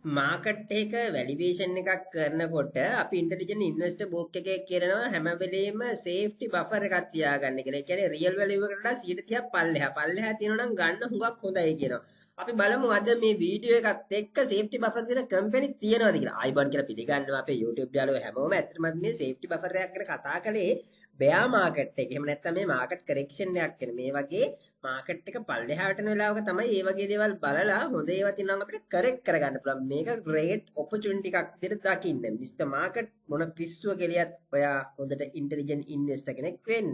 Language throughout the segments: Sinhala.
මාකට් එක වැලිඩේෂන් එකක් කරනකොට අපි ඉන්ටෙලිජන්ට් ඉන්වෙස්ටර් බුක් එකේ කියනවා හැම වෙලෙම සේෆ්ටි බෆර් එකක් තියාගන්න කියලා. ඒ කියන්නේ රියල් වැලියු එකට වඩා 130ක් පල්ලෙහා. පල්ලෙහා තියෙනවා නම් ගන්න හුඟක් හොඳයි කියනවා. අපි බලමු අද මේ වීඩියෝ එකත් එක්ක සේෆ්ටි බෆර් දෙන කම්පැනි තියනවාද කියලා. අයිබන් කියලා පිළිගන්නවා අපේ YouTube යාළුවෝ හැමෝම ඇත්තටම මේ සේෆ්ටි බෆර් එකක් ගැන කතා කළේ බෙයා මාකට් එක. එහෙම නැත්නම් මේ මාකට් කරෙක්ෂන් එකක් කියන මේ වගේ මාකට් එක පල්ලෙහාට යන වෙලාවක තමයි මේ වගේ දේවල් බලලා හොඳ ඒවා තියෙනවා නම් අපිට කරෙක්ට් කරගන්න පුළුවන්. මේක ග්‍රේට් ඔපචුනිටි එකක් විදිහට දකින්න. මිස්ටර් මාකට් මොන පිස්සුව කෙලියත් ඔයා හොඳට ඉන්ටෙලිජන්ට් ඉන්වෙස්ටර් කෙනෙක් වෙන්න.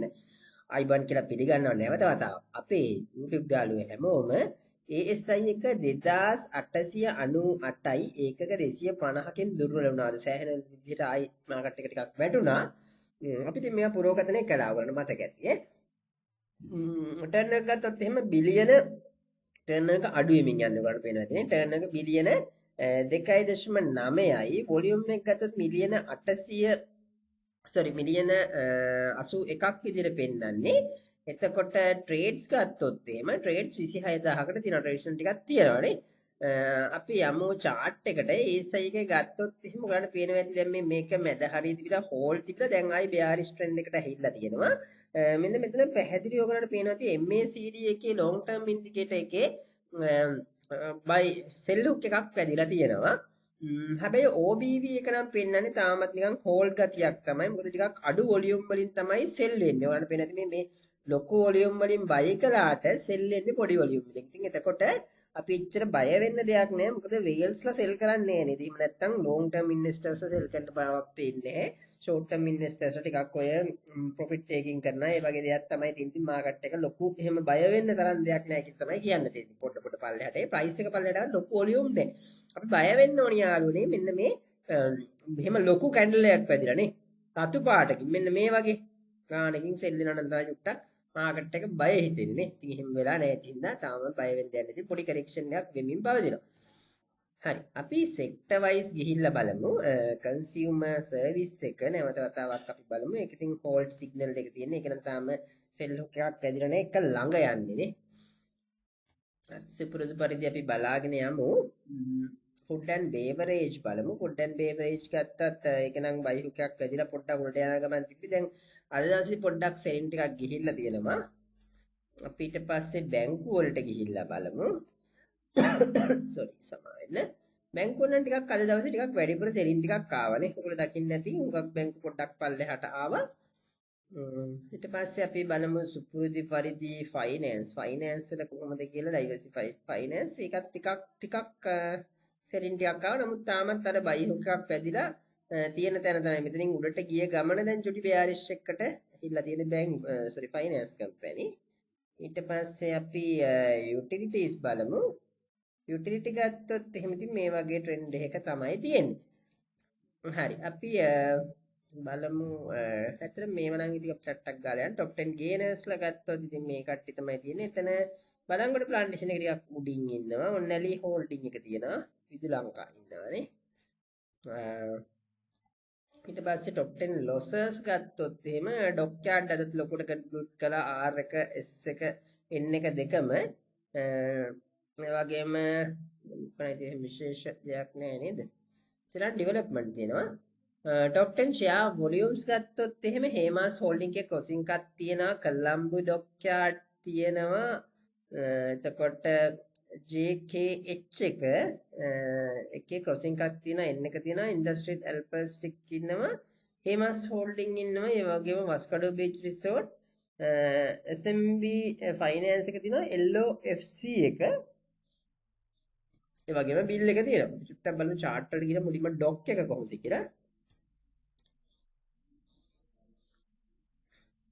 අයිබන් කියලා පිළිගන්නව නැවත වතාවක්. අපේ YouTube යාළුවෝ හැමෝම ASI එක 2898යි ඒකක 250කින් දුර්වල වුණාද? සෑහෙන විදිහට ආයි මාකට් එක ටිකක් වැටුණා. අපිට මේවා පුරෝගතනය කළා වුණා මතක ඇති ඈ. ටර්න් එක ගත්තොත් එහෙම බිලියන ටර්න් එක අඩු වෙමින් යන්න ඔයාලට පේනවා ඉතින් ටර්න් එක බිලියන 2.9යි වොලියුම් එක ගත්තොත් මිලියන 800 මිලියන 81ක් විදිහට පෙන්නන්නේ එතකොට ට්‍රේඩ්ස් ගත්තොත් එහෙම ට්‍රේඩ්ස් 26000කට තියෙන ට්‍රේඩ්ස් ටිකක් තියෙනවානේ අපි යමු chart එකට ASI එකේ ගත්තොත් එහෙම ඔයාලට පේනවා ඇති දැන් මේක මැද හරිය තිබිලා හෝල් තිබිලා දැන් ආයි bearish trend එකට ඇහිලා තියෙනවා මෙන්න මෙතන පැහැදිලිව ඔයගලන්ට පේනවා ඇති MACD එකේ long term indicator එකේ buy sell hook එකක් වැදිලා තියෙනවා හැබැයි OBV එක නම් පෙන්නන්නේ තාමත් නිකන් හෝල්ඩ් ගතියක් තමයි මොකද ටිකක් අඩු වොලියුම් වලින් තමයි සෙල් වෙන්නේ ඔයාලට පේන ඇති මේ ලොකු වොලියුම් වලින් buy කළාට සෙල් වෙන්නේ පොඩි වොලියුම් වලින් ඉතින් එතකොට අපි එච්චර බය වෙන්න දෙයක් නෑ මොකද වේල්ස්ලා සෙල් කරන්නේ නෑ නේද එහෙම නැත්නම් long term investors සෙල් කරන්න බවක් පේන්නේ නැහැ short term investors ටිකක් ඔය profit taking කරනවා ඒ වගේ දෙයක් තමයි තින්තින් මාකට් එක ලොකු එහෙම බය වෙන්න තරම් දෙයක් නෑ කියලා තමයි කියන්න තියෙන්නේ පොඩ පොඩ පල්ලෙහාට ඒ price එක පල්ලෙහාට ලොකු වොලියුම් නෑ අපි බය වෙන්න ඕනි යාළුවනේ මෙන්න මේ මෙහෙම ලොකු කැන්ඩල් එකක් වැදිලා නේ රතු පාටකින් මෙන්න මේ වගේ ගානකින් සෙල් වෙනවා නම් තමයි චුට්ටක් මාකට් එක බය හිතෙන්නේ නේ. ඉතින් එහෙම වෙලා නැහැ තින්දා තාම බය වෙන්න දෙයක් නැති පොඩි කරෙක්ෂන් එකක් වෙමින් පවතිනවා. හරි. අපි sector wise ගිහිල්ලා බලමු. consumer service එක නැවත වතාවක් අපි බලමු. ඒක ඉතින් hold signal එක තියෙන. ඒක නම් තාම sell hook එකක් වැදිලා නැහැ. එක ළඟ යන්නේ නේ. සුපුරුදු පරිදි අපි බලාගෙන යමු. food and beverage බලමු. food and beverage ගත්තත් ඒක නම් buy hook එකක් වැදිලා පොඩ්ඩක් උඩට යන ගමන් තිබ්බි. දැන් අද දවසේ පොඩ්ඩක් selling ටිකක් ගිහිල්ලා තියෙනවා. අපි ඊට පස්සේ බැංකු වලට ගිහිල්ලා බලමු. sorry සමාවෙන්න. බැංකු වල ටිකක් අද දවසේ ටිකක් වැඩිපුර selling ටිකක් ආවනේ. ඔයගොල්ලෝ දකින්න නැති හුඟක් බැංකු පොඩ්ඩක් පල්ලෙහාට ආවා. ඊට පස්සේ අපි බලමු සුපුරුදු පරිදි finance වල කොහොමද කියලා diversified finance ඒකත් ටිකක් selling ටිකක් ආවා. නමුත් තාමත් අර buy hook එකක් වැදිලා තියෙන තැන තමයි මෙතනින් උඩට ගිය ගමන දැන් චුටි bearish එකකට ඇහිලා තියෙන finance company ඊට පස්සේ අපි utilities බලමු utility ගත්තොත් එහෙම ඉතින් මේ වගේ trend එකක තමයි තියෙන්නේ හරි අපි බලමු ඇත්තට මේව නම් ඉතින් අපි ටට්ටක් ගාලා යන top 10 gainers ලා ගත්තොත් ඉතින් මේ කට්ටිය තමයි තියෙන්නේ එතන බලංගොඩ plantation එක ටිකක් උඩින් ඉන්නවා ඔන්නලි holding එක තියෙනවා විදු ලංකා ඉන්නවානේ ඊට පස්සේ top 10 losses ගත්තොත් එහෙම ඩොක්යාඩ් අදත් ලොකුට කන්ක්ලූඩ් කළා R එක S එක N එක දෙකම ඒ වගේම කොහොමද විශේෂ දෙයක් නෑ නේද ඉස්සරහ ඩෙවලොප්මන්ට් තියෙනවා top 10 share volumes ගත්තොත් එහෙම හේමාස් holding එකේ crossing එකක් තියෙනවා කොලම්බෝ ඩොක්යාඩ් තියෙනවා එතකොට JKH එකේ crossing එකක් තියෙනවා N එක තියෙනවා Industrial Alpastic ඉන්නවා Hemas Holding ඉන්නවා ඒ වගේම Vascado Beach Resort SMB Finance එක තියෙනවා LOFC එක ඒ වගේම bill එක තියෙනවා චුට්ටක් බලමු chart එකට ගිහලා මුලින්ම doc එක කොහොමද කියලා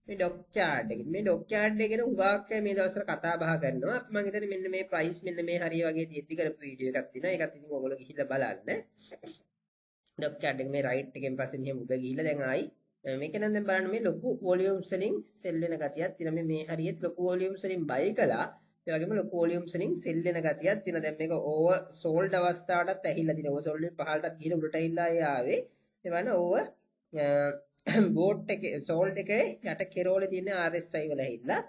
මේ ඩොක්යාඩ් එක. මේ ඩොක්යාඩ් එක ගැන හුඟක් මේ දවස්වල කතා බහ කරනවා. අපි මම හිතන්නේ මෙන්න මේ ප්‍රයිස් මෙන්න මේ හරිය වගේ තියෙද්දි කරපු වීඩියෝ එකක් තියෙනවා. ඒකත් ඉතින් ඔයගොල්ලෝ ගිහිල්ලා බලන්න. ඩොක්යාඩ් එක මේ රයිට් එකෙන් පස්සේ මෙහෙම උඩ ගිහිල්ලා දැන් ආයි මේක නම් දැන් බලන්න මේ ලොකු වොලියුම්ස් වලින් සෙල් වෙන ගතියක් තියෙනවා. මේ හරියට ලොකු වොලියුම්ස් වලින් බයි කළා. ඒ වගේම ලොකු වොලියුම්ස් වලින් සෙල් වෙන ගතියක් තියෙනවා. දැන් මේක ඕවර් සෝල්ඩ් අවස්ථාවටත් ඇහිලා තියෙනවා. ඕවර් සෝල්ඩ් වලින් පහළටත් ගිහිල්ලා උඩට ඇවිල්ලා ආවේ. ඒ වань ඕවර් බෝට් එකේ සෝල්ඩ් එකේ යට කෙරෝලේ තියෙන RSI වල ඇහිලා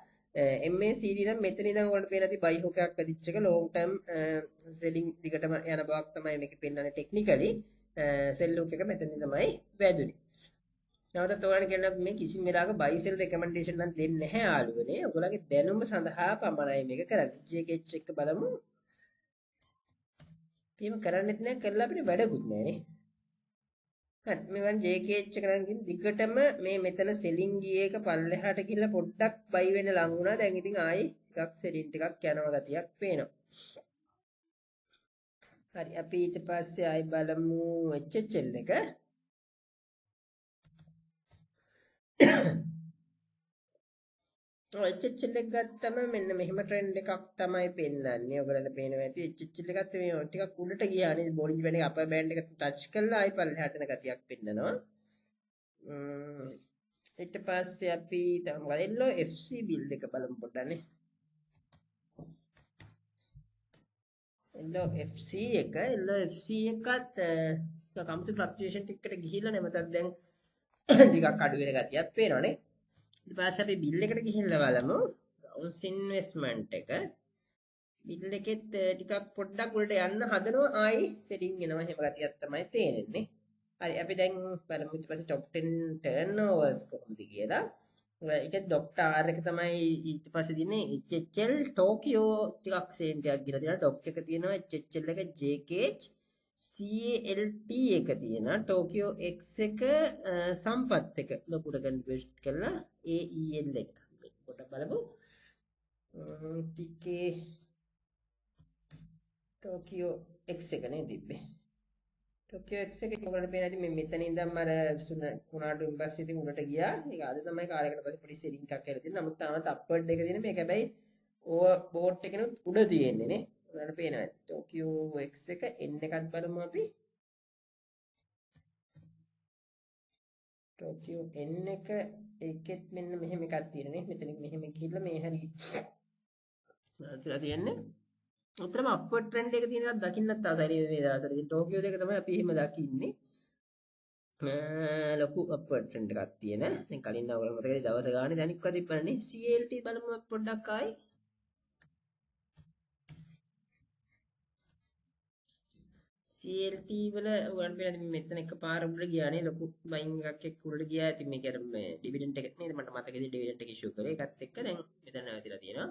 MACD නම් මෙතන ඉඳන් ඔයාලට පේන ඇති buy hook එකක් වැදිච්ච එක long term selling දිගටම යන බවක් තමයි මේකේ පෙන්නන්නේ ටෙක්නිකලි sell hook එක මෙතනින් තමයි වැදුනේ. නැවතත් ඔයාලට කියන්න මේ කිසිම වෙලාවක buy sell recommendation නම් දෙන්නේ නැහැ යාළුවනේ. ඔයගොල්ලන්ගේ දැනුම සඳහා පමණයි මේක කරන්නේ. JKH එක බලමු. එහෙම කරන්නෙත් නැහැ කරලා අපිට වැඩකුත් නැහැ නේ. හරි මෙවන් JKH එක නම් ඉතින් දිගටම මේ මෙතන selling ගිය එක පල්ලෙහාට ගිහලා පොඩ්ඩක් buy වෙන්න ලං වුණා. දැන් ඉතින් ආයි ටිකක් selling ටිකක් යනවා ගතියක් පේනවා. හරි අපි ඊට පස්සේ ආයි බලමු HHL එක. HHL එක ගත්තම මෙන්න මෙහෙම ට්‍රෙන්ඩ් එකක් තමයි පෙන්වන්නේ. ඔයගලන්ට පේනවා ඇති HHL එකත් මේ ටිකක් උඩට ගියානේ. බෝලින්ජ් බෑන්ඩ් එක අපර් බෑන්ඩ් එක ටච් කරලා ආයි පල්ලෙහාට යන ගතියක් පෙන්නනවා. ඊට පස්සේ අපි තමයි LOFC බිල්ඩ් එක බලමු පොඩ්ඩක්නේ. LOFC එකත් කම්පියුටර් ෆ්ලක්චුේෂන් ටිකකට ගිහිල්ලා නැමතත් දැන් ටිකක් අඩු වෙන ගතියක් පේනවනේ. ඊට පස්සේ අපි බිල් එකට ගිහිල්ලා බලමු. බවුන්ස් ඉන්වෙස්ට්මන්ට් එක. බිල් එකෙත් ටිකක් පොඩ්ඩක් උඩට යන්න හදනවා ආයි සෙටින් එනවා එහෙම ගතියක් තමයි තේරෙන්නේ. හරි අපි දැන් බලමු ඊට පස්සේ top 10 turnovers කොහොමද කියලා. ඒකේ ડોක්ටර් R එක තමයි ඊට පස්සේ දින්නේ HHL ටෝකියෝ ටිකක් සෙන් ටිකක් ගිහලා තියෙනවා. ඩොක් එක තියෙනවා HHL එක JKH CALT එක තියෙනවා. ටෝකියෝ X එක සම්පත් එක ලොකුට කන්වර්ට් කරලා AEL එක. පොඩ්ඩක් බලමු. TK ටෝකියෝ X එක නේ තිබ්බේ. ටෝකියෝ X එක ඔයගොල්ලන්ට පේන ඇති මේ මෙතන ඉඳන් අර කුණාටු ඉම්පස්සේ ඉතින් උඩට ගියා. ඒක අද තමයි කාලයකට පස්සේ පොඩි සෙලින් එකක් කරලා තියෙනවා. නමුත් තාමත් අප්වර්ඩ් එක තියෙන මේක හැබැයි ඕවර් බෝට් එකේ උඩ තියෙන්නේ නේ. ඔයාලට පේනවා ඇති. ටෝකියෝ X එක N එකත් බලමු අපි. ටෝකියෝ N එක ඒකෙත් මෙන්න මෙහෙම එකක් තියෙනවා නේ. මෙතනින් මෙහෙම ගිහිල්ලා මේ හරි තියෙන්නේ. උතරම අප්වර්ඩ් ට්‍රෙන්ඩ් එක තියෙන එකක් දකින්නත් ආසයි මේ දවස්වල. ඉතින් ටෝකියෝ දෙක තමයි අපි එහෙම දකින්නේ. ලොකු අප්වර්ඩ් ට්‍රෙන්ඩ් එකක් තියෙන. දැන් කලින් ඔයගොල්ලෝ මතකද දවස් ගානේ දැනික්වා තිබ්බනේ. CLT බලමු පොඩ්ඩක් ආයි. CLT වල ඔයගොල්ලන්ට පේනද මෙතන එකපාර උඩට ගියානේ ලොකු බයින් එකක් එක්ක උඩට ගියා. ඉතින් මේක අර මේ ඩිවිඩන්ඩ් එක නේද මට මතකද ඩිවිඩන්ඩ් එක ඉෂුව කරේ. ඒකත් එක්ක දැන් මෙතන නැවතිලා තියෙනවා.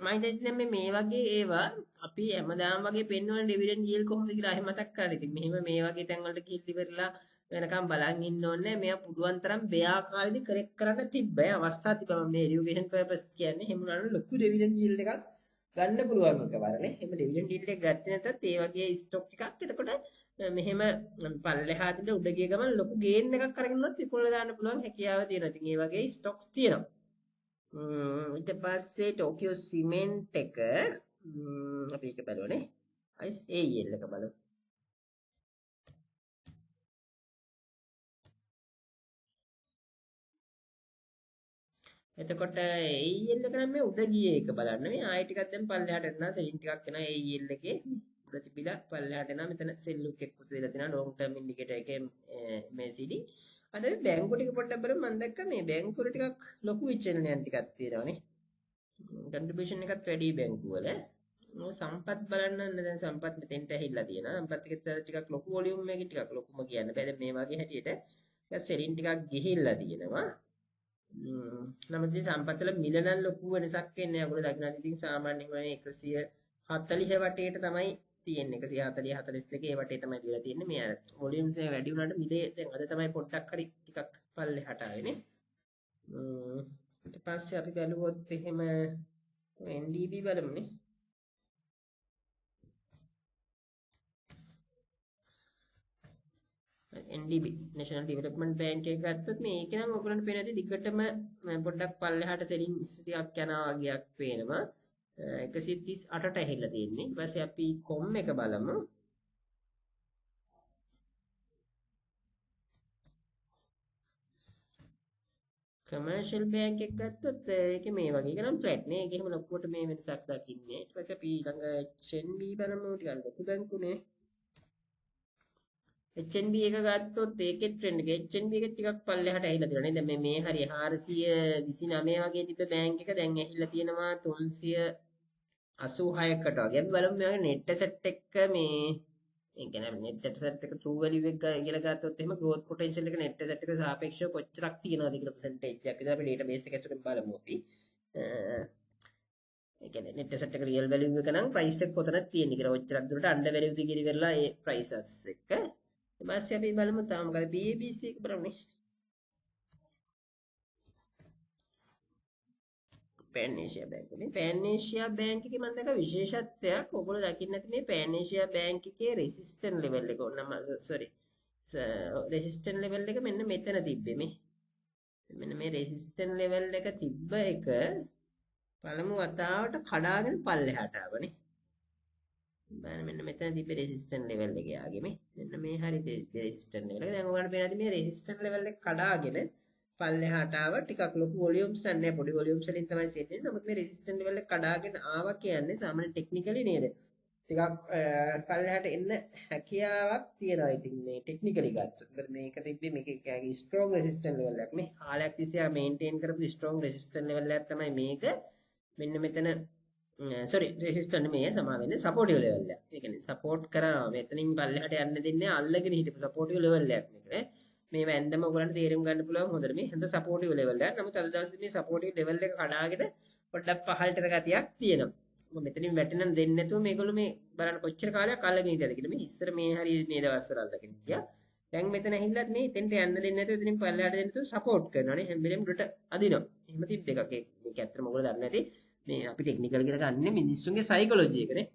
මම හිතන්නේ මේ වගේ ඒවා අපි හැමදාම වගේ පෙන්වන ඩිවිඩන්ඩ් yield කොහොමද කියලා අහෙ මතක් කරලා ඉතින් මෙහෙම මේ වගේ තැන් වලට ගිහින් ඉවරලා වෙනකම් බලන් ඉන්න ඕනේ. මෙයා පුළුවන් තරම් බෙයා කාලෙදි කරෙක්ට් කරන්න තිබ්බයි අවස්ථා තිබ්බා. මේ এডুকেෂන් පර්පස් කියන්නේ එහෙම උනාට ලොකු ඩිවිඩන්ඩ් yield එකක් ගන්න පුළුවන් එකවරනේ. එහෙම ඩිවිඩන්ඩ් yield එක ගත්තේ නැත්නම් ඒ වගේ ස්ටොක් එකක් එතකොට මෙහෙම පල්ලෙහාට උඩ ගිය ගමන් ලොකු ගේන් එකක් අරගෙන උනොත් විකුණලා දාන්න පුළුවන් හැකියාව තියෙනවා. ඉතින් ඒ වගේ ස්ටොක්ස් තියෙනවා. ඊට පස්සේ ටෝකියෝ සිමෙන්ට් එක අපි ඒක බලුවනේ. අයිස් AEL එක බලමු. එතකොට AEL එක නම් මේ උඩ ගියේ එක බලන්න මේ ආයෙ ටිකක් දැන් පල්ලෙහාට එනවා සෙලින් ටිකක් එනවා AEL එකේ උඩ තිබිලා පල්ලෙහාට එනවා මෙතන සෙල් ලුක් එකක් පුතු වෙලා තියෙනවා ලොන්ග් ටර්ම් ඉන්ඩිකේටර් එකේ MACD අද මේ බැංකු ටික පොඩ්ඩක් බලමු මම දැක්කා මේ බැංකු වල ටිකක් ලොකු විචලනයන් ටිකක් තියෙනවානේ කන්ට්‍රිබියුෂන් එකත් වැඩි බැංකු වල සම්පත් බලන්න දැන් සම්පත් මෙතෙන්ට ඇහිලා තියෙනවා සම්පත් එකත් ටිකක් ලොකු වොලියුම් එකකින් ටිකක් ලොකුම කියන්න බෑ දැන් මේ වගේ හැටියට දැන් සෙලින් ටිකක් ගිහිල්ලා තියෙනවා නමුත් මේ සම්පත් වල මිල නම් ලොකු වෙනසක් එන්නේ නැහැ. ඔයගොල්ලෝ දකින්නත් ඉතින් සාමාන්‍යයෙන් 140 වටේට තමයි තියෙන්නේ. 140 42 ඒ වටේ තමයි දීලා තියෙන්නේ. මේ අර වොලියුම්ස් එක වැඩි වුණාට මිලේ දැන් අද තමයි පොඩ්ඩක් හරි ටිකක් පල්ලෙහාට ආවේනේ. ඊට පස්සේ අපි බැලුවොත් එහෙම NDB බලමුනේ. NDB National Development Bank එක ගත්තොත් මේක නම් ඔයගොල්ලන්ට පේන ඇති දිගටම පොඩ්ඩක් පල්ලෙහාට සෙලින්ස් ටිකක් යනවා වගේක් පේනවා 138ට ඇහිලා තියෙන්නේ ඊට පස්සේ අපි කොම් එක බලමු කමර්ෂල් බැංක් එක ගත්තොත් ඒක මේ වගේ කරන් ෆ්ලැට් නේ ඒක එහෙම ලොකුවට මේ වෙනසක් දකින්නේ ඊට පස්සේ අපි ළඟ HNB බලමු ටිකක් ලොකු බැංකුනේ HNB එක ගත්තොත් ඒකේ ට්‍රෙන්ඩ් එක HNB එක ටිකක් පල්ලෙහාට ඇහිලා තියෙනවා නේද? දැන් මේ හරිය 429 වගේ තිබ්බ බෑන්ක් එක දැන් ඇහිලා තියෙනවා 386කට වගේ. අපි බලමු මේ නෙට් ඇසෙට් එක මේ ඒ කියන්නේ නෙට් ඇසෙට් එක true value එක කියලා ගත්තොත් එහෙම growth potential එක නෙට් ඇසෙට් එකට සාපේක්ෂව කොච්චරක් තියෙනවද කියලා percentage එකක් විතර අපි database එක ඇතුලෙන් බලමු අපි. ඒ කියන්නේ net asset එක real value එක නම් price එක කොතනද තියෙන්නේ කියලා ඔච්චරක් දුරට under value ද කියලා ඉවරලා ඒ prices එක ඊට පස්සේ අපි බලමු තාම මොකද PABC එක බලමුනේ Pan Asia Bank නේ Pan Asia Bank එකේ මම දැක්ක විශේෂත්වයක් ඔයගොල්ලෝ දකින්න නැති මේ Pan Asia Bank එකේ resistance level එක ඕනම sorry resistance level එක මෙන්න මෙතන තිබ්බේ මෙන්න මේ resistance level එක තිබ්බ එක පළමු වතාවට කඩාගෙන පල්ලෙහාට ආවනේ බලන්න මෙන්න මෙතන තිබ්බ රෙසිස්ටන්ට් ලෙවල් එක යාගේ මෙන්න මේ හරි රෙසිස්ටන්ට් ලෙවල් එක දැන් ඔයාලට පේනවාද මේ රෙසිස්ටන්ට් ලෙවල් එක කඩාගෙන පල්ලෙහාට ආවා ටිකක් ලොකු වොලියුම්ස් නැහැ පොඩි වොලියුම්ස් වලින් තමයි සෙන්නේ නමුත් මේ රෙසිස්ටන්ට් ලෙවල් එක කඩාගෙන ආවා කියන්නේ සාමාන්‍ය ටෙක්නිකලි නේද ටිකක් පල්ලෙහාට එන්න හැකියාවක් තියෙනවා ඉතින් මේ ටෙක්නිකලි ගත්තොත් මොකද මේක තිබ්බේ මේකේ ස්ට්‍රෝං රෙසිස්ටන්ට් ලෙවල් එකක් නේ කාලයක් තිස්සේ මේන්ටේන් කරපු ස්ට්‍රෝං රෙසිස්ටන්ට් ලෙවල් එකක් තමයි මේක මෙන්න මෙතන sorry resistance මේ සමා වෙන්නේ supportive level එක. ඒ කියන්නේ support කරනවා. මෙතනින් පල්ලෙහාට යන්න දෙන්නේ අල්ලගෙන හිටපු supportive level එකක් මේක නේ. මේ වැන්දම ඔයගලන්ට තේරුම් ගන්න පුළුවන් හොඳට මේ හඳ supportive level එකක්. නමුත් අද දවසේ මේ supportive level එක කඩාගෙන පොඩ්ඩක් පහළට ගතියක් තියෙනවා. මොකද මෙතනින් වැටෙන්න දෙන්නේ නැතුව මේගොල්ලෝ මේ බලන්න කොච්චර කාලයක් අල්ලගෙන හිටියද කියලා. මේ ඉස්සර මේ හරිය මේ දවස්වල අල්ලගෙන හිටියා. දැන් මෙතන ඇහිල්ලත් මේ එතෙන්ට යන්න දෙන්නේ නැතුව එතනින් පල්ලෙහාට දෙන්න නැතුව support කරනවා නේ. හැම වෙලෙම උඩට අදිනවා. එහෙම තිබ්බ එකක්. මේක ඇත්තටම ඔයගොල්ලෝ දන්නේ නැති මේ අපි ටෙක්නිකල් කියලා ගන්න මිනිස්සුන්ගේ සයිකොලොජි එකනේ.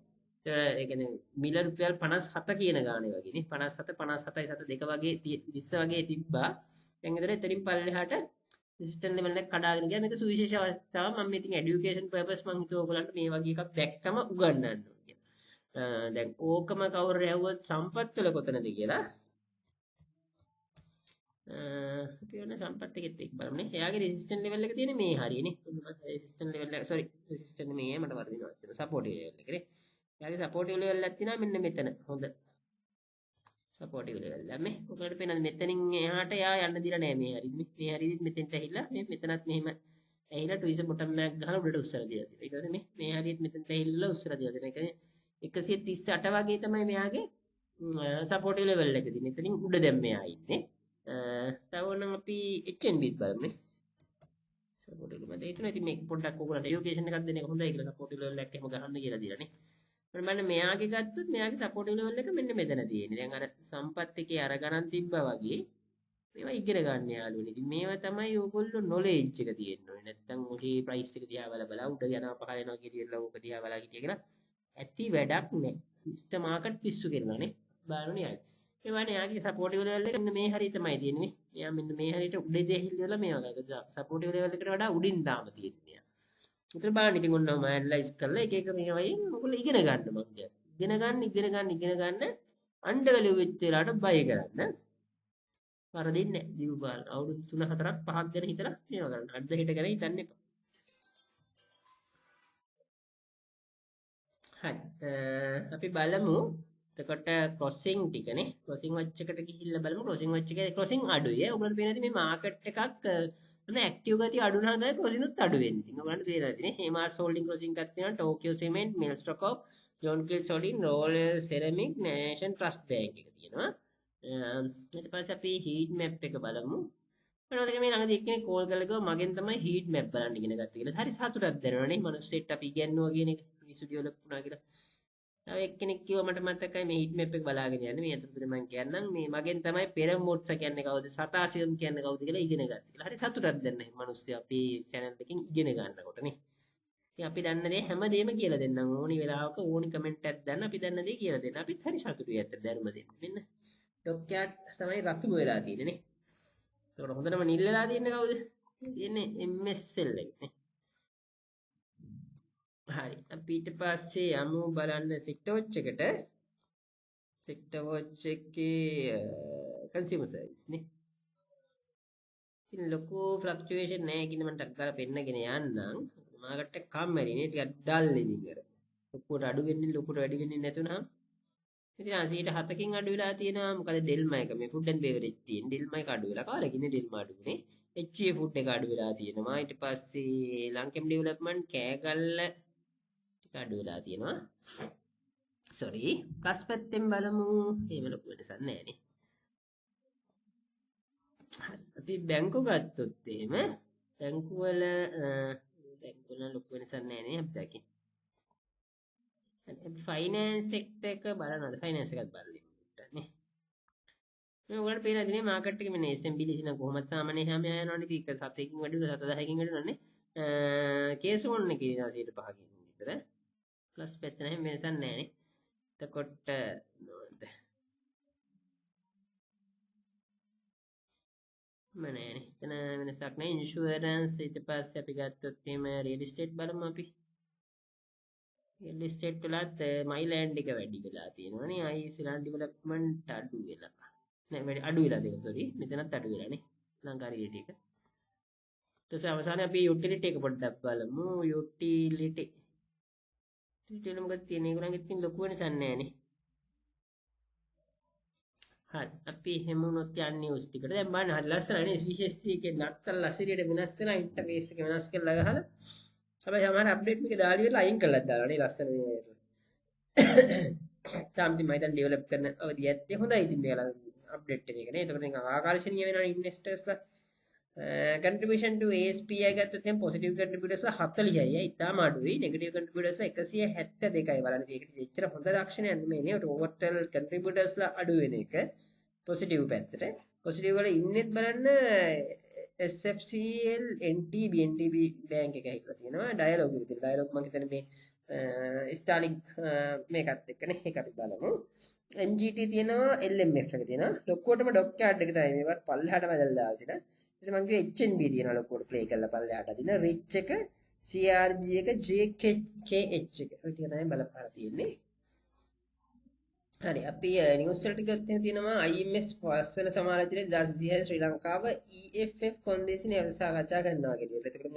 ඒ කියන්නේ මිල රුපියල් 57 කියන ගානේ වගේ නේ. 57 57යි 7 දෙක වගේ 20 වගේ තිබ්බා. දැන් එතන එතනින් පල්ලෙහාට රෙසිස්ටන්ට් ලෙවල් එක කඩාගෙන ගියා. මේක සුවිශේෂ අවස්ථාවක්. මම ඉතින් এডুকেෂන් පර්පස් මම හිතුවා ඔයගලන්ට මේ වගේ එකක් දැක්කම උගන්වන්න ඕනේ කියලා. දැන් ඕකම කවුරු ඇහුවොත් සම්පත් වල කොතනද කියලා අපි ඔන්න සම්පත් එකෙත් එක්ක බලමුනේ. එයාගේ රෙසිස්ටන්ට් ලෙවල් එක තියෙන්නේ මේ හරියනේ. රෙසිස්ටන්ට් ලෙවල් එක sorry රෙසිස්ටන්ට් මේ මට වර්ධිනවා තියෙනවා. සපෝටිව් ලෙවල් එකනේ. එයාගේ සපෝටිව් ලෙවල් එකක් තියෙනවා මෙන්න මෙතන. හොඳ සපෝටිව් ලෙවල් එක. මේ ඔයාලට පේනද මෙතනින් එහාට එයා යන්න දිලා නෑ මේ හරියද මේ හරියද මෙතෙන්ට ඇහිලා මේ මෙතනත් මෙහෙම ඇහිලා ට්විසර් බොටම් එකක් ගහලා උඩට උස්සලා දීලා තියෙනවා. ඊට පස්සේ මේ හරියත් මෙතෙන්ට ඇහිලා උස්සලා දීලා තියෙනවා. ඒ කියන්නේ 138 වගේ තමයි මෙයාගේ සපෝටිව් ලෙවල් එක තියෙන්නේ. එතනින් උඩ දැන් මෙයා ඉන්නේ. තව නම් අපි HNBත් බලමුනේ. සපෝටිව් ලෙවල් මම හිතනවා ඉතින් මේක පොඩ්ඩක් ඔයගොල්ලන්ට එඩියුකේෂන් එකක් දෙන්න එක හොඳයි කියලා සපෝටිව් ලෙවල් එකක් එහෙම ගහන්න කියලා දීලානේ. මම මෙයාගේ ගත්තොත් මෙයාගේ සපෝටිව් ලෙවල් එක මෙන්න මෙතන තියෙන්නේ. දැන් අර සම්පත් එකේ අර ගණන් තිබ්බා වගේ මේවා ඉගෙන ගන්න යාළුවනේ. ඉතින් මේවා තමයි ඔයගොල්ලෝ නොලෙජ් එක තියෙන්න ඕනේ. නැත්තම් ඔහේ ප්‍රයිස් එක දිහා බලා උඩ යනවා පහළ යනවා කියලා ඕක දිහා බලා හිටිය කියලා ඇති වැඩක් නැහැ. මිස්ටර් මාකට් පිස්සු කරනවානේ. බලන්නේ ආයි. ඒ වගේ යාගේ සපෝටිව් ලෙවල් එක මෙන්න මේ හරිය තමයි තියෙන්නේ. මෙයා මෙන්න මේ හරියට උඩ දෙහිල්ල මේවා ගත්තා. සපෝටිව් ලෙවල් එකට වඩා උඩින් තාම තියෙන්නේ. උතර බලන්න ඉතින් ඔන්න මම ඇනලයිස් කරලා එක එක මේවයි මොකද ඉගෙන ගන්න මම ඉගෙන ගන්න අන්ඩර් වැලියු වෙච්ච වෙලාවට බය කරන්න වරදින්නේ නැහැ දීපු බලන්න අවුරුදු 3 4ක් 5ක් ගැන හිතලා මේවා කරන්න අද්ද හිට ගැන හිතන්න එපා හරි අපි බලමු එතකොට ක්‍රොසින් ටිකනේ ක්‍රොසින් වච් එකට ගිහිල්ලා බලමු ක්‍රොසින් වච් එකේ ක්‍රොසින් අඩුයි ඔයගොල්ලන්ට පේනවාද මේ මාකට් එකක් ඇක්ටිව් ගතිය අඩු නම් තමයි ක්‍රොසිනුත් අඩු වෙන්නේ. ඉතින් ඔයගලන්ට තේරෙනවද නේ? හේමාස් හෝල්ඩින් ක්‍රොසින් එකක් තියෙනවා. ටෝකියෝ සිමෙන්ට්, මිල්ස්ට්‍රොකෝප්, ජෝන් කිල් සොලින්, Royal ceramic, Nations Trust Bank එක තියෙනවා. ඊට පස්සේ අපි හීට් මැප් එක බලමු. මොනවද මේ ළඟදී එක්කෙනෙක් කෝල් කරලා කිව්වා මගෙන් තමයි හීට් මැප් බලන්න ඉගෙන ගත්තේ කියලා. හරි සතුටක් දැනෙනවා නේ. මිනිස්සෙක්ට අපි ඉගෙනුවා කියන එක මිනිස්සු ඩෙවලොප් වුණා කියලා. තව එක්කෙනෙක් කිව්වා මට මතකයි මේ හීට් මැප් එක බලාගෙන යන්න. මේ අතරතුර මම කියන්නම් මේ මගෙන් තමයි පෙරමෝට්ස කියන්නේ කවුද සතාසියම් කියන්නේ කවුද කියලා ඉගෙන ගත්තා කියලා. හරි සතුටක් දැනෙන මිනිස්සු අපේ channel එකෙන් ඉගෙන ගන්නකොට නේ. ඉතින් අපි දන්න දේ හැමදේම කියලා දෙන්නම්. ඕනි වෙලාවක ඕනි කමෙන්ට් එකක් දාන්න අපි දන්න දේ කියලා දෙන්න. අපිත් හරි සතුටුයි ඇත්තට ධර්ම දෙන්න. මෙන්න ඩොක්යාට් තමයි රතුම වෙලා තියෙන්නේ නේ. ඒකට හොඳටම නිල් වෙලා තියෙන්නේ කවුද? තියෙන්නේ MSL එක නේ. හරි අපි ඊට පස්සේ යමු බලන්න සෙක්ටර් වොච් එකට සෙක්ටර් වොච් එකේ කන්සියුමර් සර්විස් නේ ඉතින් ලොකු ෆ්ලක්චුවේෂන් නැහැ කියන මම ටක් ගාලා පෙන්නගෙන යන්නම් මාකට් එක කම්මැලි නේ ටිකක් ඩල් ඉදින් කර ලොකුට අඩු වෙන්නේ ලොකුට වැඩි වෙන්නේ නැතුණාම ඉතින් 87කින් අඩු වෙලා තියෙනවා. මොකද ඩෙල්මා එක මේ ෆුඩ් ඇන්ඩ් බෙවරේජ් තියෙන ඩෙල්මා එක අඩු වෙලා කාලෙකින් ඩෙල්මා අඩු වුනේ. HA ෆුඩ් එක අඩු වෙලා තියෙනවා. ඊට පස්සේ ලංකම් ඩෙවලොප්මන්ට් කෑගල්ල ටික අඩු වෙලා තියෙනවා. සෝරි ප්ලස් පැත්තෙන් බලමු. එහෙම ලොකු වෙනසක් නැහැ නේ. අපි බැංකු ගත්තොත් එහෙම බැංකු වල ලොකු වෙනසක් නැහැ නේ අපි දැකේ. ෆයිනෑන්ස් සෙක්ටර් එක බලනවාද? ෆයිනෑන්ස් එකත් බලන්න නේ. මේ ඔයාලට පේන දිනේ මාකට් එකේ මේ SMB ලිසි නම් කොහොමද සාමාන්‍ය හැම යනවනේ. ඉතින් එක 7කින් වැඩි වෙනවා 7 10කින් වැඩි වෙනවානේ. කේස් ඔන් එකේ 5කින් විතර. ප්ලස් පැත්ත නැහැ වෙනසක් නැහැ නේ. එතකොට මනෑනේ. එතන වෙනසක් නැහැ. ඉන්ෂුරන්ස් ඊට පස්සේ අපි ගත්තොත් එහෙම රියල් එස්ටේට් බලමු අපි. රියල් එස්ටේට් වලත් මයිලෑන්ඩ් එක වැඩි වෙලා තියෙනවානේ. අයිස්ලෑන්ඩ් ඩෙවලොප්මන්ට් අඩු වෙලා. නෑ වැඩි අඩු වෙලා දෙක සෝරි. මෙතනත් අඩු වෙලානේ. ලංකා රියල් එක. ඊට පස්සේ අවසානයේ අපි යුටිලිටි එක පොඩ්ඩක් බලමු. යුටිලිටි වල මොකද තියෙන්නේ? ඒගොල්ලන්ගෙත් තියෙන ලොකු වෙනසක් නැහැනේ. හරි අපි එහෙම වුණොත් යන්නේ නිවුස් ටිකට. දැන් බලන්න හරි ලස්සනනේ SVSC එකේ නත්තල් ලසිරියට වෙනස් වෙලා ඉන්ටර්ෆේස් එක වෙනස් කරලා ගහලා. හැබැයි සමහර අප්ඩේට් මේක දාලි වෙලා අයින් කරලා දාලා නේ ලස්සන මේ. තාම ඉතින් මම හිතන්නේ ඩෙවලොප් කරන අවධිය ඇත්තේ හොඳයි ඉතින් මේලා අප්ඩේට් එක නේ. ඒකට නිකන් ආකර්ෂණීය වෙනවා ඉන්වෙස්ටර්ස්ලා. contribution to ASP එක ගත්තොත් එහෙනම් positive contributors ලා 40යි. ඉතාලම අඩුයි. negative contributors ලා 172යි. බලන්න ඒකට එච්චර හොඳ ලක්ෂණයක් නෙමෙයි නේ. total contributors ලා අඩු වෙන එක positive පැත්තට. positive වල ඉන්නෙත් බලන්න SFCL NTB bank එක හිටලා තියෙනවා. dialog එක තියෙනවා. dialog මම හිතන්නේ මේ Starlink මේකත් එක්කනේ. ඒක අපි බලමු. MGT තියෙනවා LMF එක තියෙනවා. ලොකුවටම dock card එක තමයි මේවත් පල්ලෙහාට වැදලා දාලා තියෙනවා. ඉතින් මම කිව්වේ HNB තියෙනවා ලොකුවට ප්ලේ කරලා පල්ලෙහාට අදින rich එක CRG එක JKH එක. ඔය ටික තමයි බලපාලා තියෙන්නේ. හරි අපි නිවුස් වලට ගියොත් එහෙම තියෙනවා IMS පස්වන සමාලෝචනයේ 2030 ශ්‍රී ලංකාව EFF කොන්දේසිනේ අවසාකච්ඡා කරනවා කියලා. එතකොට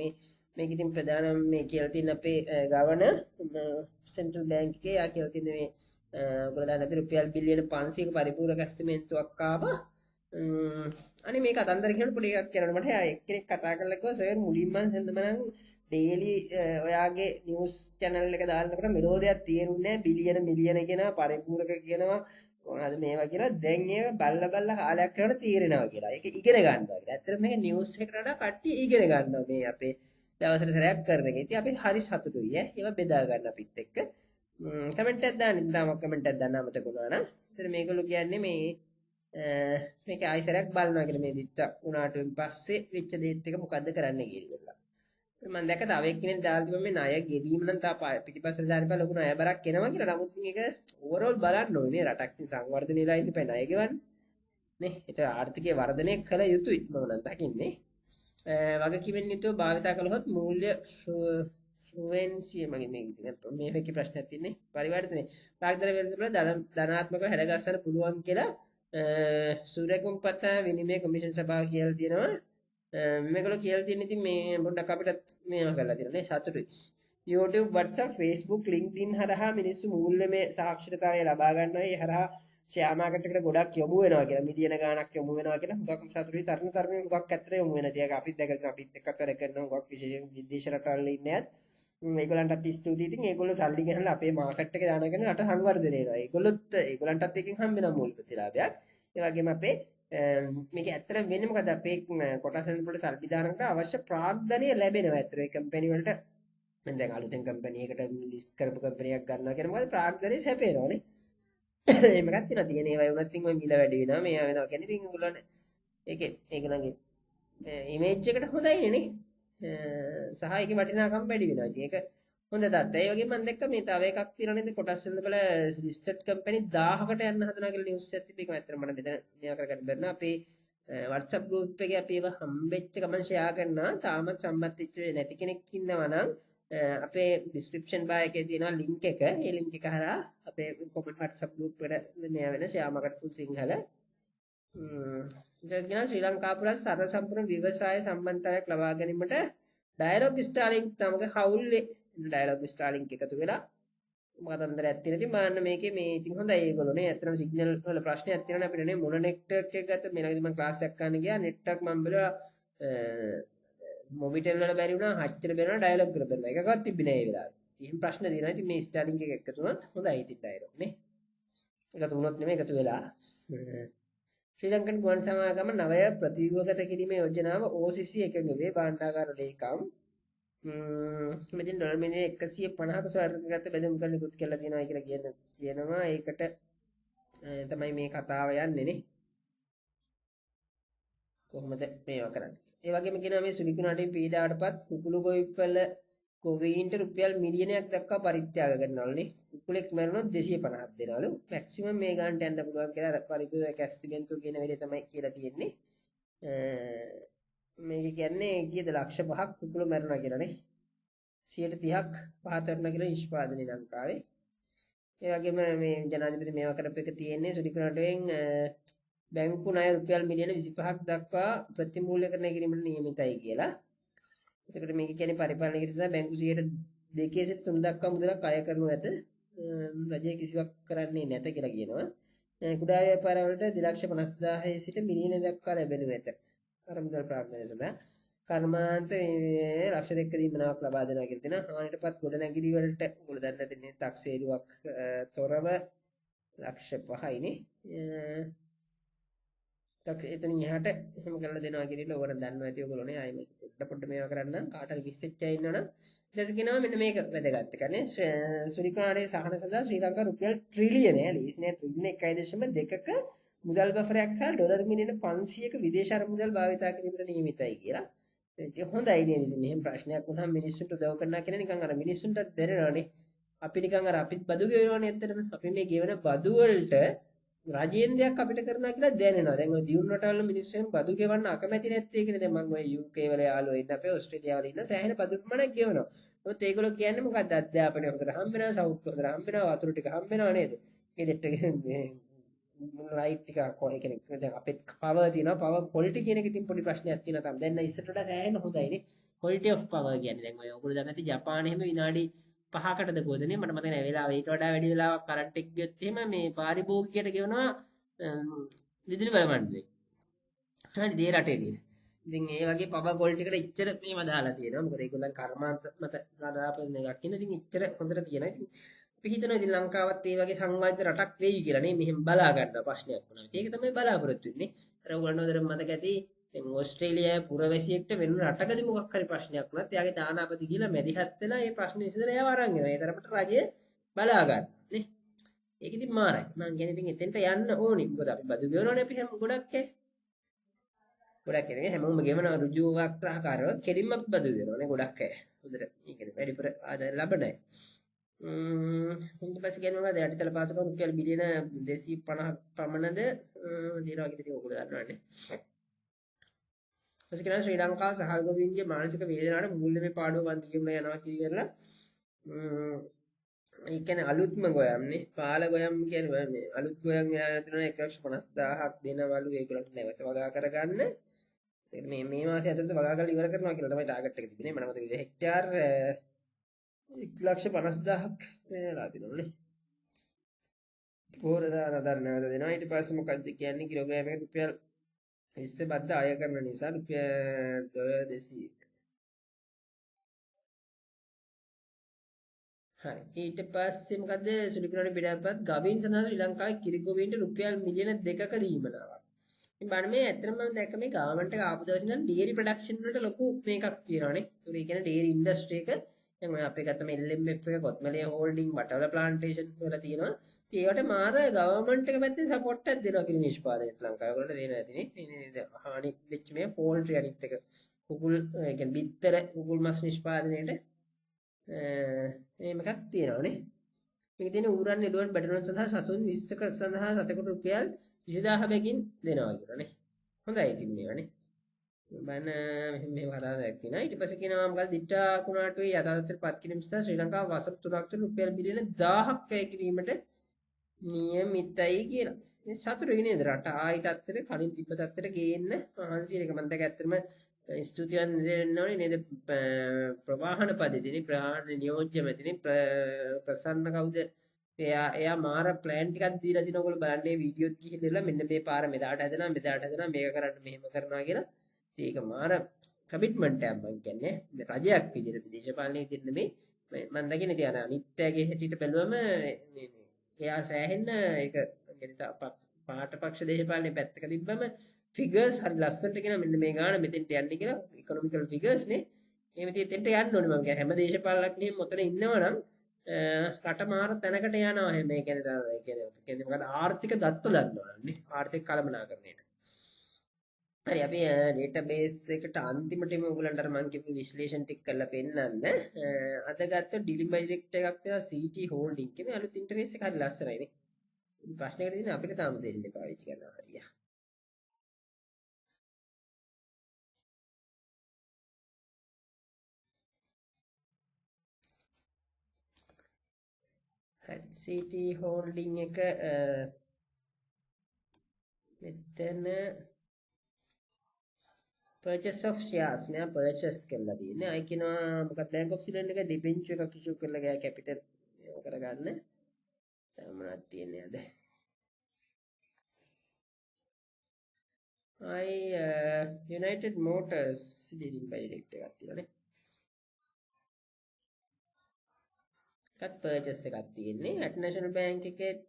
මේක ඉතින් ප්‍රධානම මේ කියලා තියෙන අපේ ගවර්නර් සෙන්ට්‍රල් බැංක් එකේ යා කියලා තියෙන මේ ඔයගොල්ලෝ දන්නද රුපියල් බිලියන 500ක පරිපූර්ණ ඇස්ටිමේට්තුවක් ආවා. අනේ මේ කතන්දර කියනකොට පොඩි එකක් කියනකොට මට එක්කෙනෙක් කතා කරලා කිව්වා සර් මුලින්ම හන්දම නම් ඩේලි ඔයාගේ නිවුස් channel එක දානකොට මෙලෝදියක් තේරුන්නේ නැහැ බිලියන මිලියන කියනවා පරිපූර්ණක කියනවා මොනවද මේවා කියලා දැන් ඒව බල්ලා කාලයක් කරලා තීරණවා කියලා. ඒක ඉගෙන ගන්නවා කියලා. ඇත්තට මේක නිවුස් එකට වඩා කට්ටිය ඉගෙන ගන්නවා මේ අපේ දවසට සැරයක් කරන එක. ඉතින් අපි හරි සතුටුයි ඈ. ඒවා බෙදා ගන්න අපිත් එක්ක. කමෙන්ට් එකක් දාන්න ඉතින් තාම කමෙන්ට් එකක් දාන්න අමතක වුණා නම්. ඉතින් මේගොල්ලෝ කියන්නේ මේක ආයිසරයක් බලනවා කියලා මේ දිත්ත උනාට පස්සේ වෙච්ච දේත් එක මොකද්ද කරන්න කියලා. මම දැක්ක තව එක්කෙනෙක් දාලා තිබ්බ මේ ණය ගෙවීම නම් තා පිටිපස්සට දාන්න බෑ ලොකු ණය බරක් එනවා කියලා. නමුත් ඉතින් ඒක ඕවරෝල් බලන්න ඕනේ නේ රටක් ඉතින් සංවර්ධනය වෙලා ඉන්න බෑ ණය ගෙවන්න. නේ ඒක ආර්ථිකය වර්ධනය කළ යුතුයි මම නම් දකින්නේ. වගකීමෙන් යුතුව භාවිතා කළහොත් මූල්‍ය ෆ්ලුවෙන්සිය මගේ මේකේ ප්‍රශ්නයක් තියෙන්නේ පරිවර්තනයේ ප්‍රාග්ධන වේදවල ධනාත්මකව හැඩගස්සන්න පුළුවන් කියලා සූර්යකුම්පත විනිමය කොමිෂන් සභාව කියලා තියෙනවා. මේගොල්ලෝ කියලා තියෙන ඉතින් මේ පොඩ්ඩක් අපිටත් මේවා කරලා තියෙනවා නේ සතුටුයි. YouTube WhatsApp Facebook LinkedIn හරහා මිනිස්සු මූල්‍යමය සාක්ෂරතාවය ලබා ගන්නවා. ඒ හරහා ෂෙයා මාකට් එකට ගොඩක් යොමු වෙනවා කියලා මිලියන ගාණක් යොමු වෙනවා කියලා හුඟක් සතුටුයි. තරුණ හුඟක් ඇත්තට යොමු වෙන තියක අපිත් දැකලා තියෙනවා. අපිත් එක්ක වැඩ කරනවා හුඟක් විශේෂයෙන් විදේශ රටවල ඉන්නේ අයත්. ඒගොල්ලන්ටත් ස්තුතියි. ඉතින් ඒගොල්ලෝ සල්ලි ගෙනලා අපේ මාකට් එකේ දානගෙන රට සංවර්ධනය වෙනවා. ඒගොල්ලන්ටත් එකකින් හම්බ වෙන මූල්‍ය ප්‍රතිලාභයක්. ඒ වගේම අපේ මේක ඇත්තට වෙන්නේ මොකද අපේ කොටසෙන් වලට සල්ලි දානකට අවශ්‍ය ප්‍රාග්ධනය ලැබෙනවා. ඇත්තට ඒ කම්පැනි වලට දැන් අලුතෙන් කම්පැනි එකකට ලිස්ට් කරපු කම්පැනි එකක් ගන්නවා කියන මොකද ප්‍රාග්ධනය සැපේනවනේ. එහෙම එකක් තියෙනවා. තියෙන ඒවා වුණත් ඉතින් ඔය මිල වැඩි වෙනවා. මේවා වෙනවා කියන්නේ ඉතින් ඒගොල්ලන් ඒගොල්ලන්ගේ ඉමේජ් එකට හොඳයිනේ නේ. සහ ඒකේ වටිනාකම වැඩි වෙනවා. ඉතින් ඒක හොඳ දත්ත. ඒ වගේම මම දැක්ක මේ තව එකක් තියෙනවා නේද කොටස් වල ලිස්ටඩ් කම්පැනි 1000කට යන්න හදනවා කියලා නිවුස් එකක් තිබ්බ. ඒක ඇත්තටම මට මෙතන මෙයා කරගන්න බැරි නා. අපේ WhatsApp group එකේ අපි ඒව හම්බෙච්ච ගමන් ෂෙයා කරනවා. තාමත් සම්මත වෙච්ච නැති කෙනෙක් ඉන්නවා නම් අපේ description bar එකේ තියෙනවා link එක. ඒ link එක හරහා අපේ comment WhatsApp group එකට මෙයා වෙන ෂෙයා මාකට් ෆුල් සිංහල ජයගෙන ශ්‍රී ලංකා පුරා සර්ව සම්පූර්ණ ව්‍යවසාය සම්බන්ධතාවයක් ලබා ගැනීමට ඩයලොග් ස්ටාර්ලින්ක් තමක හවුල් ඩයලොග් ස්ටාර්ලින්ක් එකතු වෙලා කතන්දරයක් තියෙන. ඉතින් බලන්න මේකේ මේ ඉතින් හොඳයි ඒගොල්ලෝ නේ. ඇත්තටම සිග්නල් වල ප්‍රශ්නයක් තියෙනවා අපිට නේ. මොන නෙට්වර්ක් එක ගත්ත මේ ළඟදී මම ක්ලාස් එකක් ගන්න ගියා. නෙට්වර්ක් මම බැලුවා මොබිටෙල් වල බැරි වුණා, හච්චිට බැරි වුණා, ඩයලොග් වල බැරි වුණා. එකකවත් තිබ්බේ නෑ ඒ වෙලාවේ. එහෙම ප්‍රශ්න තියෙනවා. ඉතින් මේ ස්ටාර්ලින්ක් එක එකතු වුණොත් හොඳයි ඉතින් ඩයලොග් නේ. එකතු වුණොත් නෙමෙයි එකතු වෙලා. ශ්‍රී ලංකන් ගුවන් සමාගම නවය ප්‍රතිව්‍යුහගත කිරීමේ යෝජනාව OCC එකඟ වේ. භාණ්ඩාගාර ලේකම් මෙතින් ඩොලර් මිලියන 150ක ස්වර්ගගත බෙදුම් කරන නිකුත් කරලා තියෙනවා කියලා කියනවා. ඒකට තමයි මේ කතාව යන්නේ නේ. කොහොමද මේවා කරන්නේ? ඒ වගේම කියනවා මේ සුලිකුණාටි පීඩාවටපත් කුකුළු ගොවිපළ ගොවීන්ට රුපියල් මිලියනයක් දක්වා පරිත්‍යාග කරනවලු නේ. කුකුලෙක් මැරුණොත් 250ක් දෙනවලු. මැක්සිමම් මේ ගානට යන්න පුළුවන් කියලා පරිපූර්ණ කැස්ටිබෙන්තු කියන වෙලේ තමයි කියලා තියෙන්නේ. මේක කියන්නේ කීයද ලක්ෂ 5ක් කුකුළු මැරුණා කියලා නේ. 30ක් පහත වෙනවා කියලා නිෂ්පාදනය ලංකාවේ. ඒ වගේම මේ ජනාධිපති මේවා කරපු එක තියෙන්නේ සුලිකුණාටෙන් බැංකු ණය රුපියල් මිලියන 25ක් දක්වා ප්‍රතිමූල්‍යකරණය කිරීමට නියමිතයි කියලා. එතකොට මේක කියන්නේ පරිපාලන කිරීම බැංකු 2 සිට 3 දක්වා මුදලක් අය කරනු ඇත. රජය කිසිවක් කරන්නේ නැත කියලා කියනවා. කුඩා ව්‍යාපාර වලට 2,50,000 සිට මිලියන දක්වා ලැබෙනු ඇත. අර මුදල් ප්‍රාග්ධනය සඳහා කර්මාන්ත මේ ලක්ෂ 2ක දීමනාවක් ලබා දෙනවා කියලා තියෙනවා. හානියටපත් ගොඩනැගිලි වලට උගල දන්න දෙන්නේ තාක්ෂේරුවක් තොරව ලක්ෂ 5යිනේ. එතනින් එහාට එහෙම කරලා දෙනවා කියලා ඕගොල්ලෝ දන්නවා ඇති ඔයගොල්ලෝනේ. ආයෙ මේක පොඩ්ඩ මේවා කරන්න කාටද විශ්ෙච්ච අය ඉන්නවනම් ඊට කියනවා මෙන්න මේක වැදගත් එකනේ. සුරිකාණේ සහන සඳහා ශ්‍රී ලංකා රුපියල් ට්‍රිලියනය ලීස්නේ ට්‍රිලියන 1.2ක මුදල් බෆරයක් සහ ඩොලර් මිලියන 500ක විදේශ අරමුදල් භාවිතා කිරීමට නියමිතයි කියලා. ඉතින් හොඳයි නේද? ඉතින් මෙහෙම ප්‍රශ්නයක් වුණාම මිනිස්සුන්ට උදව් කරනවා කියන නිකන් අර මිනිස්සුන්ට දැනෙනවානේ. අපි නිකන් අර අපිත් බදු ගෙවනවානේ ඇත්තටම. අපි මේ ගෙවන බදු වලට රජයෙන් දෙයක් අපිට කරනවා කියලා දැනෙනවා. දැන් ඔය දියුණු රටවල මිනිස්සුන් බදු ගෙවන්න අකමැති නැත්තේ ඒකනේ. දැන් මම ඔය UK වල යාළුවෝ ඉන්න අපේ ඕස්ට්‍රේලියාව වල ඉන්න සෑහෙන බදු ප්‍රමාණයක් ගෙවනවා. මොකද ඒගොල්ලෝ කියන්නේ මොකද්ද? අධ්‍යාපනය හොඳට හම්බ වෙනවා, සෞඛ්‍ය හොඳට හම්බ වෙනවා, වතුර ටික හම්බ වෙනවා නේද? ගෙදරට මේ ලයිට් ටික කොහේ කෙනෙක් දැන් අපිත් පවර් තියෙනවා. පවර් ක්වොලිටි කියන එක ඉතින් පොඩි ප්‍රශ්නයක් තියෙනවා තමයි. දැන් ඉස්සරට වඩා සෑහෙන හොඳයිනේ. ක්වොලිටි ඔෆ් පවර් කියන්නේ දැන් ඔය ඔයගොල්ලෝ දැන් නැති ජපානයේ හැම විනාඩි 5කටද කොහොදනේ මට මතක නැහැ. වෙලාව ඊට වඩා වැඩි වෙලාවක් කරන්ට් එක ගියොත් එහෙම මේ පාරිභෝගිකයට ගෙවනවා විදුලි බල මණ්ඩලේ. හරි දේ රටේ තියෙන. ඉතින් ඒ වගේ පවර් ක්වොලිටි එකට ඉච්චර මේව දාලා තියෙනවා. මොකද ඒගොල්ලන් කර්මාන්ත මත දාපන එකක් ඉන්න. ඉතින් ඉච්චර හොඳට තියෙනවා. ඉතින් අපි හිතනවා ඉතින් ලංකාවත් ඒ වගේ සංවාදිත රටක් වෙයි කියලා නේ. මෙහෙම බලා ගන්න ප්‍රශ්නයක් වුණා. ඒක තමයි බලාපොරොත්තු වෙන්නේ. අර ඔයගොල්ලෝ හොඳට මතක ඇති දැන් ඕස්ට්‍රේලියාවේ පුරවැසියෙක්ට වෙන රටකදී මොකක් හරි ප්‍රශ්නයක් වුණත් එයාගේ දානාපති ගිහලා මැදිහත් වෙලා ඒ ප්‍රශ්නේ විසඳලා එයාව අරන් එනවා. ඒ තරමට රජය බලා ගන්න නේ. ඒක ඉතින් මාරයි. මම කියන්නේ ඉතින් එතෙන්ට යන්න ඕනි. මොකද අපි බදු ගෙවනවනේ අපි හැම ගොඩක් අය. ගොඩක් කෙනෙක් හැමෝම ගෙවනවා ඍජුව වක්‍රාකාරව කෙලින්ම අපි බදු ගෙවනවනේ ගොඩක් අය. හොඳට ඒ කියන්නේ වැඩිපුර ආදායම ලබන අය. ඊට පස්සේ කියනවා දැන් යටිතල පාසුකම් රුපියල් බිලියන 250ක් පමණද දිනවා කියලා ඉතින් ඔයගොල්ලෝ දන්නවනේ. ඊපස්සේ කියනවා ශ්‍රී ලංකාව සහල් ගොවීන්ගේ මානසික වේදනාවට මූල්‍යමය පාඩුව වන්දියුම යනවා කියලා ඒ කියන්නේ අලුත්ම ගොයම්නේ පාල ගොයම් කියන්නේ මේ අලුත් ගොයම් යන 1,50,000ක් දෙනවලු ඒගොල්ලන්ට නැවත වගා කරගන්න. ඒකට මේ මාසය ඇතුළත වගා කරලා ඉවර කරනවා කියලා තමයි ටාගට් එක තිබුණේ. මම මතකයි හෙක්ටයාර් 1,50,000ක් වෙනලා තිබුණනේ. පොහොර දාන අතර නැවත දෙනවා. ඊට පස්සේ මොකද්ද කියන්නේ කිලෝග්‍රෑමයකට රුපියල් 20 බද්ද අය කරන නිසා රුපියල් ඩොලර් 200. හරි. ඊට පස්සේ මොකද්ද සුලිකුණාට පිටාපත් ගවීන් සඳහා ශ්‍රී ලංකාවේ කිරිගොවීන්ට රුපියල් මිලියන 2ක දීමනාවක්. ඉතින් බලන්න මේ ඇත්තටම මම දැක්ක මේ ගවර්න්මන්ට් එක ආපු දවසේ ඉඳන් ඩේරි ප්‍රොඩක්ෂන් වලට ලොකු මේකක් තියෙනවානේ. ඒක කියන්නේ ඩේරි ඉන්ඩස්ට්‍රි එක දැන් ඔය අපේ ගත්තම LMF එක කොත්මලේ හෝල්ඩින් බටවල ප්ලාන්ටේෂන් වල තියෙනවා. ඉතින් ඒවට මාර ගවර්න්මන්ට් එක පැත්තෙන් සපෝට් එකක් දෙනවා කිරි නිෂ්පාදනයට ලංකාවේ. ඔයගොල්ලෝ දෙනවා ඇතිනේ. මේ හානි වෙච්ච මේ පෝල්ට්‍රි අනිත් එක කුකුල් ඒ කියන්නේ බිත්තර කුකුල් මස් නිෂ්පාදනයේට මේක එකක් තියෙනවානේ. මේක තියෙන ඌරන් එළුවන් බැටළුවන් සඳහා සතුන් 20ක සඳහා සතෙකුට රුපියල් 20000 බැගින් දෙනවා කියලානේ. හොඳයි ඉතින් මේවානේ. බන මෙහෙම කතාවක් තියෙනවා. ඊට පස්සේ කියනවා මොකද දිට්ඨා කුණාටුවේ යථාර්ථයට පත් කිරීම සඳහා ශ්‍රී ලංකාව වසර 3ක් තුළ රුපියල් බිලියන 1000ක් වැය කිරීමට නියමිතයි කියලා. මේ සතුටුයි නේද රට ආයි තත්ත්වෙට කලින් තිබ්බ තත්ත්වෙට ගේන්න මහන්සි එක මම දැක ඇත්තටම ස්තුතිවන්ත වෙන්න ඕනේ නේද ප්‍රවාහන පද්ධතියනේ ප්‍රවාහන නියෝජ්‍ය මැතිනේ ප්‍රසන්න කවුද එයා මාර ප්ලෑන් ටිකක් දීලා තිනවා ඔයගොල්ලෝ බලන්න මේ වීඩියෝත් ගිහිල්ලා මෙන්න මේ පාර මෙදාට හදනවා මෙදාට හදනවා මේක කරන්න මෙහෙම කරනවා කියලා ඉතින් ඒක මාර කමිට්මන්ට් එකක් මං කියන්නේ මේ රජයක් විදිහට දේශපාලනයේ විදිහට නෙමෙයි මම දකින්නේ තියන අනිත්‍යගේ හැටියට බැලුවම එයා සෑහෙන්න ඒක පාට පක්ෂ දේශපාලනයේ පැත්තක තිබ්බම ෆිගර්ස් හරි ලස්සනට කියන මෙන්න මේ ගාන මෙතෙන්ට යන්නේ කියලා ඉකොනොමිකල් ෆිගර්ස් නේ එහෙම තියෙන්න යන්න ඕනේ මම කියන්නේ හැම දේශපාලනඥයෙක්ම ඔතන ඉන්නවනම් රට මාර තැනකට යනවා එහෙම ඒ කියන්නේ මොකද ආර්ථික දත්ත දන්නවනේ ආර්ථික කළමනාකරණයට හරි අපි ඩේටාබේස් එකට අන්තිමටම ඔයගලන්ට අර මම කියපු විශ්ලේෂණ ටික කරලා පෙන්නන්න අද ගත්ත ඩිලිවරි ඩිරෙක්ටර් එකක් තියෙනවා CT හෝල්ඩින් එකේ අලුත් ඉන්ටර්ෆේස් එක හරි ලස්සනයි නේ ප්‍රශ්නයකට තියෙන අපිට තාම දෙන්නේ පාවිච්චි කරනවා හරිය හරි CT හෝල්ඩින් එක මෙතන purchase of shares මෙයා purchase කරලා තියෙන්නේ. අය කියනවා මොකක්ද Bank of Zealand එක debenture එකක් issue කරලා ගියා capital කරගන්න. මොනවද තියෙන්නේ අද? United Motors dealing by direct එකක් තියෙනවානේ. එකත් purchase එකක් තියෙන්නේ. At National Bank එකෙත්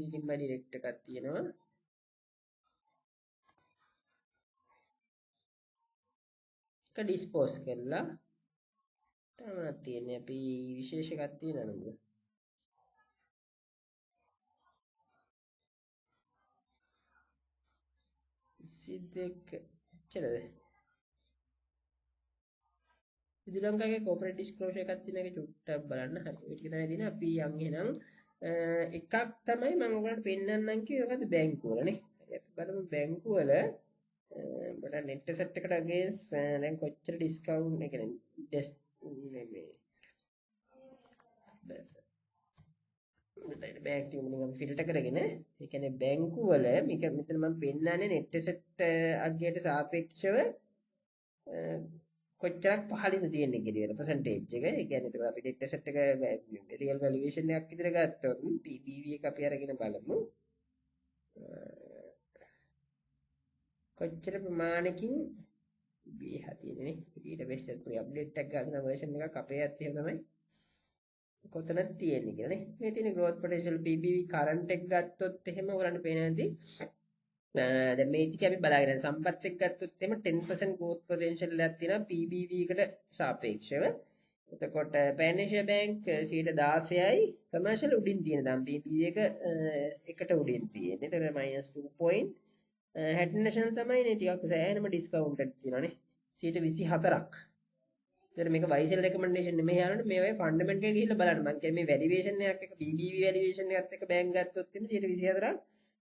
dealing by direct එකක් තියෙනවා. ඩිස්පෝස් කරලා තමයි තියෙන්නේ අපි විශේෂ එකක් තියෙනවා නේද සිද්දෙක් චලද විදුලි ලංකාවේ කෝපරේට් ඩිස්ක්ලෝෂර් එකක් තියෙන එක චුට්ටක් බලන්න හරි ඔය ටික තමයි දින අපි යන් එහෙනම් එකක් තමයි මම ඔයගලන්ට පෙන්නන්නම් කිව්වේ මොකද්ද බැංකුවල නේ අපි බලමු බැංකුවල but net asset එකට against දැන් කොච්චර ඩිස්කවුන්ට් ඒ කියන්නේ මේ බැංක් ටික මම ෆිල්ටර් කරගෙන ඒ කියන්නේ බැංකු වල මේක මෙතන මම පෙන්නන්නේ net asset අගයට සාපේක්ෂව කොච්චරක් පහළින්ද තියෙන්නේ කියන percentage එක. ඒ කියන්නේ ඒක අපි net asset එක real valuation එකක් විදිහට ගත්තොත් PBV එක අපි අරගෙන බලමු. කොච්චර ප්‍රමාණකින් බීහා තියෙන්නේ ඊට පස්සේ අපි අප්ඩේට් එකක් ගන්න version එකක් අපේ ඇත්තේ තමයි කොතනද තියෙන්නේ කියලා නේ මේ තියෙන growth potential PBV current එක ගත්තොත් එහෙම ඔයගලන්ට පේනවා ඇති දැන් මේ ටික අපි බලාගෙන සම්පත් එක්ක ගත්තොත් එහෙම 10% growth potential එකක් තියෙනවා PBV එකට සාපේක්ෂව එතකොට Pan Asia Bank 16යි commercial උඩින් තියෙන දැන් PBV එක එකට උඩින් තියෙන්නේ එතකොට -2. Hatton National තමයි නේ ටිකක් සෑහෙනම ඩිස්කවුන්ටඩ් තියෙනවානේ 24ක්. ඒතර මේක buy sell recommendation නෙමෙයි යනනේ මේ වගේ ෆන්ඩමෙන්ටල් ගිහිල්ලා බලන්න. මම කියන්නේ මේ වැලියේෂන් එකක් එක BBV වැලියේෂන් එකත් එක්ක බැංක් ගත්තොත් එimhe 24ක්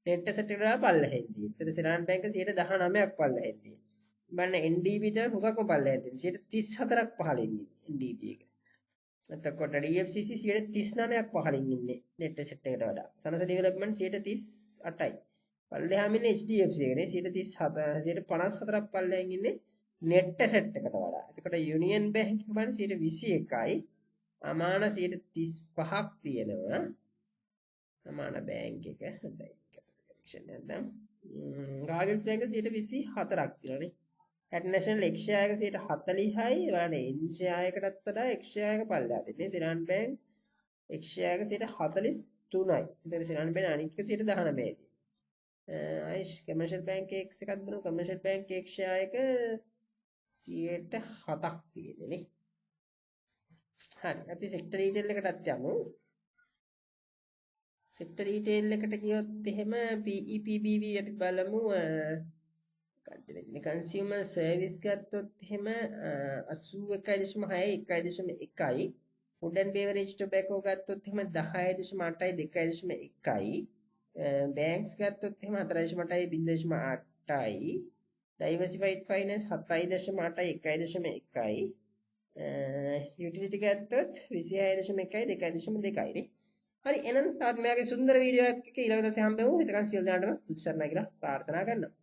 net asset එකට පල්ලෙහෙන් තියෙනවා. ඒතර ශ්‍රී ලංකා බැංක 19ක් පල්ලෙහෙන් තියෙනවා. බලන්න NDB තමයි මොකක්ම පල්ලෙහෙන් තියෙනවා. 34ක් පහළින් ඉන්නේ NDB එක. එතකොට DFCC 39ක් පහළින් ඉන්නේ net asset එකට වඩා. සනස ඩෙවලොප්මන්ට් 38යි. පල්ලෙහාම ඉන්නේ HDFC එකනේ 37 54ක් පල්ලෙහෙන් ඉන්නේ net asset එකට වඩා. එතකොට Union Bank එක බලන්න 21යි. අමාන 35ක් තියෙනවා. අමාන බැංක් එක. හොඳයි. කැපිටලයිසේෂන් නැත්නම් Guardians Bank 24ක් තියෙනවානේ. At National X share එක 40යි. බලන්න N share එකටත් වඩා X share එක පල්ලෙහා තියෙන්නේ. Srilankan Bank X share එක 43යි. එතකොට Srilankan Bank අනිත් එක 19යි. ආයිෂ් කමර්ෂල් බැංක් එකක් බලමු කමර්ෂල් බැංක් එක ෂෙයා එක 7ක් තියෙන්නේ නේ. හරි අපි සෙක්ටර් රීටේල් එකටත් යමු. සෙක්ටර් රීටේල් එකට ගියොත් එහෙම PEPBV අපි බලමු මොකක්ද වෙන්නේ කන්සියුමර් සර්විස් ගත්තොත් එහෙම 81.6යි 1.1යි ෆුඩ් ඇන්ඩ් බේවරේජ් ටොබැකෝ ගත්තොත් එහෙම 10.8යි 2.1යි banks ගත්තොත් එහෙම 4.8යි 0.8යි diversified finance 7.8යි 1.1යි utility ගත්තොත් 26.1යි 2.2යි නේ. හරි එහෙනම් තාත් මෙයාගේ සුන්දර වීඩියෝ එකක් ඊළඟ දවසේ හම්බෙමු. එතකන් සියලු දෙනාටම උත්සන්නයි කියලා ප්‍රාර්ථනා කරනවා.